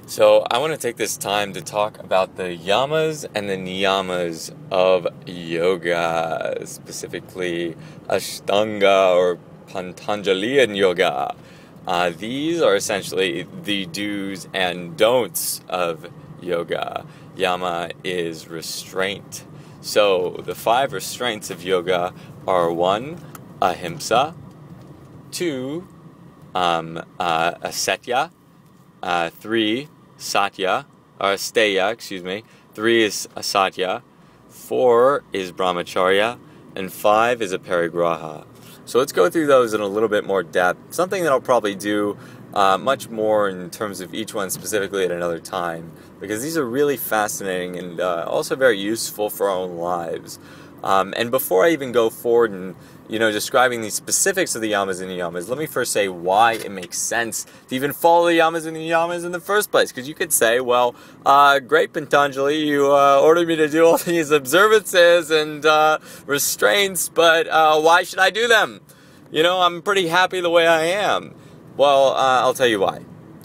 So I want to take this time to talk about the yamas and the niyamas of yoga, specifically Ashtanga or Patanjalian yoga. These are essentially the do's and don'ts of yoga. Yama is restraint. So the 5 restraints of yoga are 1, ahimsa, 2, asatya, 3, satya, or steya, excuse me. 3 is asatya, 4 is brahmacharya, and 5 is a parigraha. So let's go through those in a little bit more depth. Something that I'll probably do much more in terms of each one specifically at another time, because these are really fascinating and also very useful for our own lives. And before I even go forward and describing the specifics of the yamas and niyamas, let me first say why it makes sense to even follow the yamas and niyamas in the first place. Because you could say, well, great Patanjali, you ordered me to do all these observances and restraints, but why should I do them? I'm pretty happy the way I am. Well, I'll tell you why.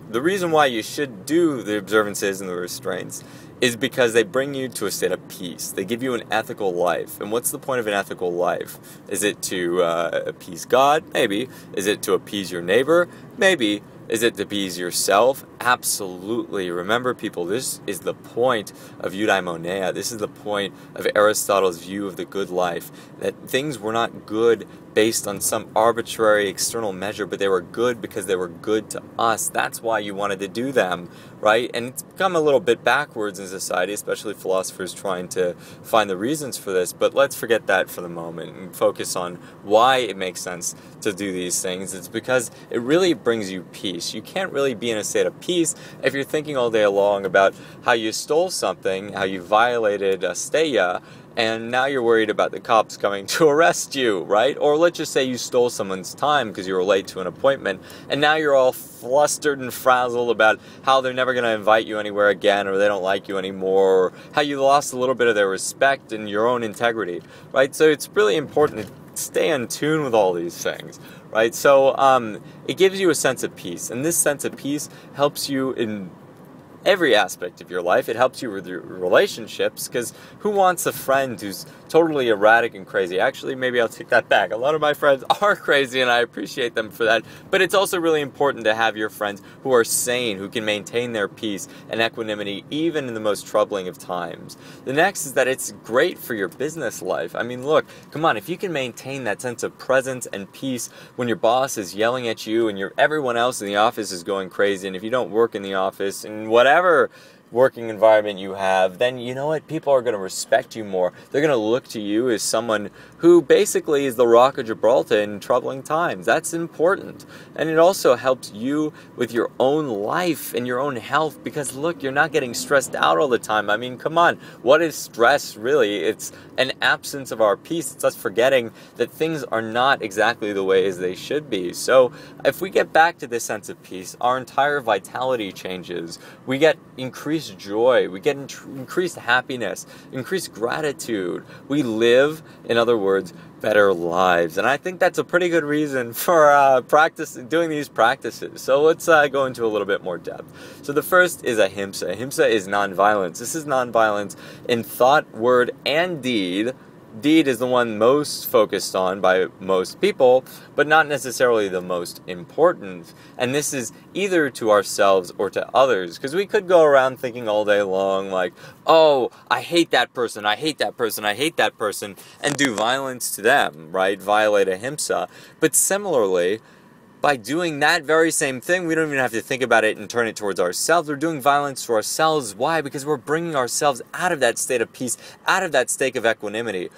The reason why you should do the observances and the restraints is because they bring you to a state of peace. They give you an ethical life. And what's the point of an ethical life? Is it to appease God? Maybe. Is it to appease your neighbor? Maybe. Is it to appease yourself? Absolutely. Remember, people, this is the point of eudaimonia. This is the point of Aristotle's view of the good life. That things were not good based on some arbitrary external measure, but they were good because they were good to us. That's why you wanted to do them, right? And it's become a little bit backwards in society, especially philosophers trying to find the reasons for this. But let's forget that for the moment and focus on why it makes sense to do these things. It's because it really brings you peace. You can't really be in a state of peace if you're thinking all day long about how you stole something, how you violated a steya, and now you're worried about the cops coming to arrest you, right? Or let's just say you stole someone's time because you were late to an appointment, and now you're all flustered and frazzled about how they're never going to invite you anywhere again, or they don't like you anymore, or how you lost a little bit of their respect and your own integrity, right? So it's really important to stay in tune with all these things, right? So it gives you a sense of peace, and this sense of peace helps you in every aspect of your life. It helps you with your relationships, because who wants a friend who's totally erratic and crazy? Actually, maybe I'll take that back. A lot of my friends are crazy, and I appreciate them for that. But it's also really important to have your friends who are sane, who can maintain their peace and equanimity even in the most troubling of times. The next is that it's great for your business life. I mean, look, come on, if you can maintain that sense of presence and peace when your boss is yelling at you and everyone else in the office is going crazy, and if you don't work in the office and whatever working environment you have, then you know what? People are going to respect you more. They're going to look to you as someone who basically is the Rock of Gibraltar in troubling times. That's important. And it also helps you with your own life and your own health, because look, you're not getting stressed out all the time. I mean, come on. What is stress really? It's an absence of our peace. It's us forgetting that things are not exactly the way as they should be. So if we get back to this sense of peace, our entire vitality changes. We get increased joy, we get increased happiness, increased gratitude. We live, in other words, better lives. And I think that's a pretty good reason for doing these practices. So let's go into a little bit more depth. So the first is ahimsa. Ahimsa is nonviolence. This is nonviolence in thought, word, and deed. Deed is the one most focused on by most people, but not necessarily the most important. And this is either to ourselves or to others, because we could go around thinking all day long like, oh, I hate that person, I hate that person, I hate that person, and do violence to them, right? Violate ahimsa. But similarly, by doing that very same thing, we don't even have to think about it and turn it towards ourselves. We're doing violence to ourselves. Why? Because we're bringing ourselves out of that state of peace, out of that state of equanimity.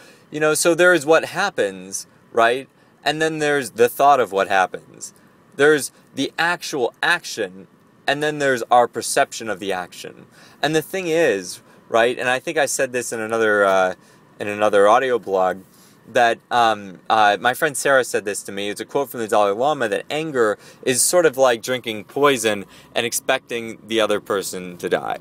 So there is what happens, right? And then there's the thought of what happens. There's the actual action, and then there's our perception of the action. And the thing is, right, and I think I said this in another audio blog, that my friend Sarah said this to me. It's a quote from the Dalai Lama, that anger is sort of like drinking poison and expecting the other person to die.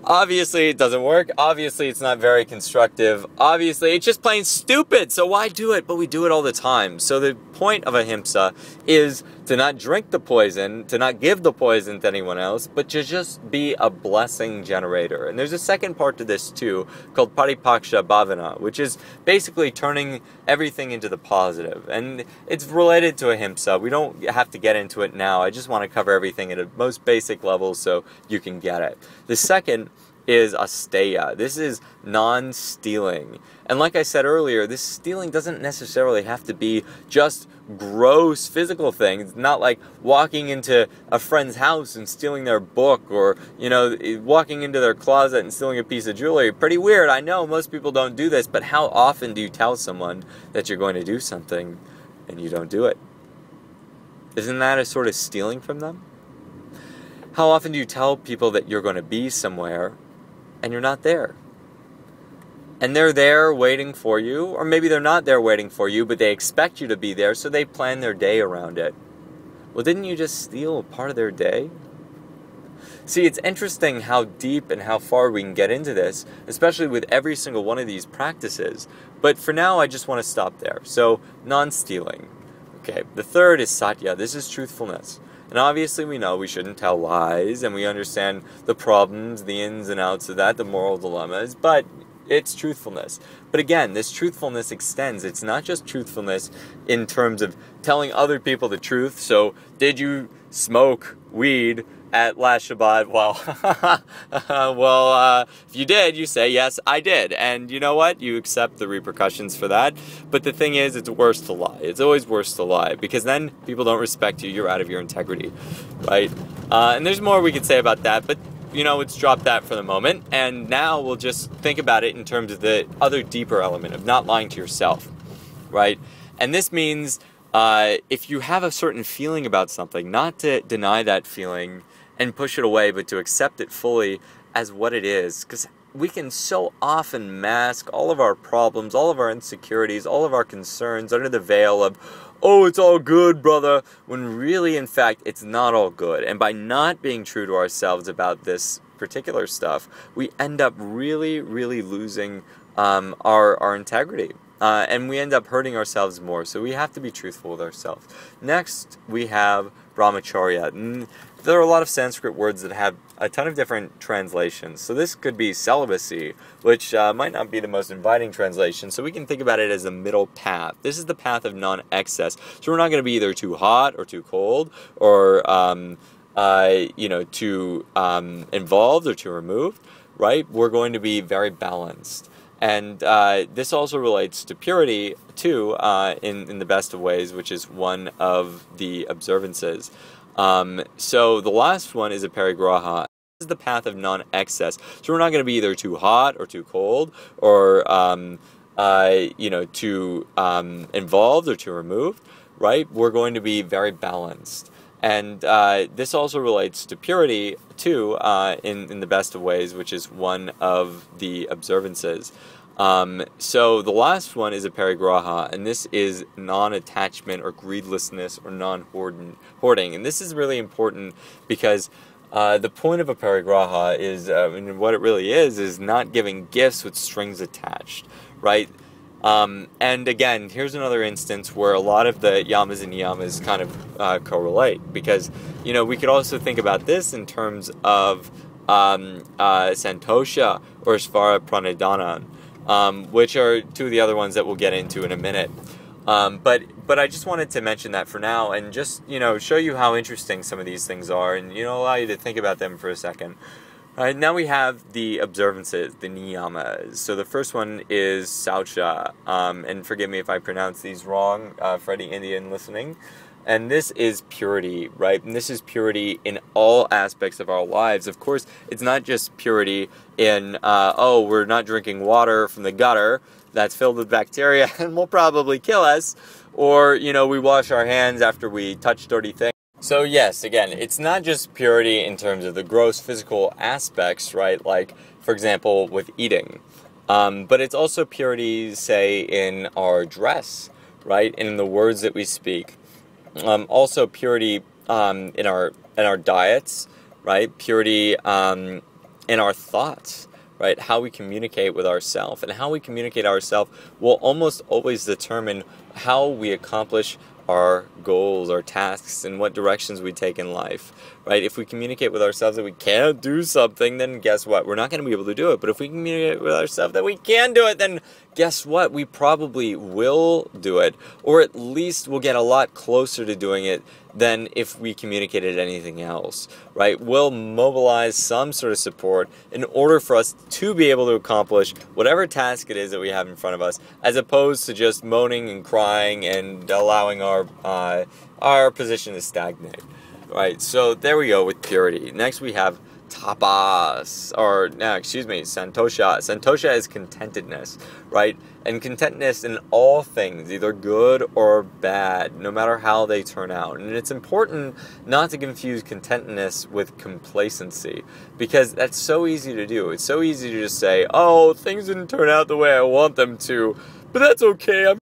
Obviously, it doesn't work. Obviously, it's not very constructive. Obviously, it's just plain stupid. So why do it? But we do it all the time. So the point of ahimsa is to not drink the poison, to not give the poison to anyone else, but to just be a blessing generator. And there's a second part to this too, called paripaksha bhavana, which is basically turning everything into the positive. And it's related to ahimsa. We don't have to get into it now. I just want to cover everything at a most basic level so you can get it. The second is asteya. This is non-stealing. And like I said earlier, this stealing doesn't necessarily have to be just gross physical things. Not like walking into a friend's house and stealing their book, or, you know, walking into their closet and stealing a piece of jewelry. Pretty weird, I know, most people don't do this, but how often do you tell someone that you're going to do something and you don't do it? Isn't that a sort of stealing from them? How often do you tell people that you're going to be somewhere and you're not there? And they're there waiting for you, or maybe they're not there waiting for you, but they expect you to be there, so they plan their day around it. Well, didn't you just steal a part of their day? See, it's interesting how deep and how far we can get into this, especially with every single one of these practices. But for now, I just want to stop there. So, non-stealing. Okay, the third is satya. This is truthfulness. And obviously we know we shouldn't tell lies, and we understand the problems, the ins and outs of that, the moral dilemmas, but it's truthfulness. But again, this truthfulness extends. It's not just truthfulness in terms of telling other people the truth. So, did you smoke weed at last Shabbat? Well, if you did, you say, yes, I did. And you know what? You accept the repercussions for that. But the thing is, it's worse to lie. It's always worse to lie, because then people don't respect you. You're out of your integrity, right? And there's more we could say about that, but you know, let's drop that for the moment. And now we'll just think about it in terms of the other deeper element of not lying to yourself, right? And this means if you have a certain feeling about something, not to deny that feeling and push it away, but to accept it fully as what it is. Because we can so often mask all of our problems, all of our insecurities, all of our concerns under the veil of, oh, it's all good, brother, when really, in fact, it's not all good. And by not being true to ourselves about this particular stuff, we end up really, really losing our integrity. And we end up hurting ourselves more. So we have to be truthful with ourselves. Next, we have brahmacharya. And there are a lot of Sanskrit words that have a ton of different translations. So this could be celibacy, which might not be the most inviting translation. So we can think about it as a middle path. This is the path of non-excess. So we're not going to be either too hot or too cold, or too involved or too removed, right? We're going to be very balanced. And this also relates to purity, too, in the best of ways, which is one of the observances. So the last one is a parigraha. This is the path of non-excess. So we're not going to be either too hot or too cold, or too involved or too removed, right? We're going to be very balanced. And this also relates to purity, too, in the best of ways, which is one of the observances. So the last one is a parigraha, and this is non-attachment or greedlessness or non-hoarding. And this is really important because the point of a parigraha is, what it really is not giving gifts with strings attached, right? And again, here's another instance where a lot of the yamas and niyamas kind of correlate, because, you know, we could also think about this in terms of santosha or svara pranidhana, which are two of the other ones that we'll get into in a minute. But I just wanted to mention that for now, and just, you know, show you how interesting some of these things are, and, you know, allow you to think about them for a second. All right, now we have the observances, the niyamas. So the first one is saucha, and forgive me if I pronounce these wrong, for any Indian listening. And this is purity, right? And this is purity in all aspects of our lives. Of course, it's not just purity in, we're not drinking water from the gutter that's filled with bacteria and will probably kill us, or, you know, we wash our hands after we touch dirty things. So yes, again, it's not just purity in terms of the gross physical aspects, right? Like, for example, with eating. But it's also purity, say, in our dress, right? And in the words that we speak. Also purity in our diets, right? Purity in our thoughts, right? How we communicate with ourselves. And how we communicate ourselves will almost always determine how we accomplish our goals, our tasks, and what directions we take in life, right? If we communicate with ourselves that we can't do something, then guess what? We're not going to be able to do it. But if we communicate with ourselves that we can do it, then guess what? We probably will do it, or at least we'll get a lot closer to doing it than if we communicated anything else, right? We'll mobilize some sort of support in order for us to be able to accomplish whatever task it is that we have in front of us, as opposed to just moaning and crying and allowing our position to stagnate, right? So there we go with purity. Next we have tapas, santosha. Santosha is contentedness, right? And contentedness in all things, either good or bad, no matter how they turn out. And it's important not to confuse contentedness with complacency, because that's so easy to do. It's so easy to just say, oh, things didn't turn out the way I want them to, but that's okay, I'm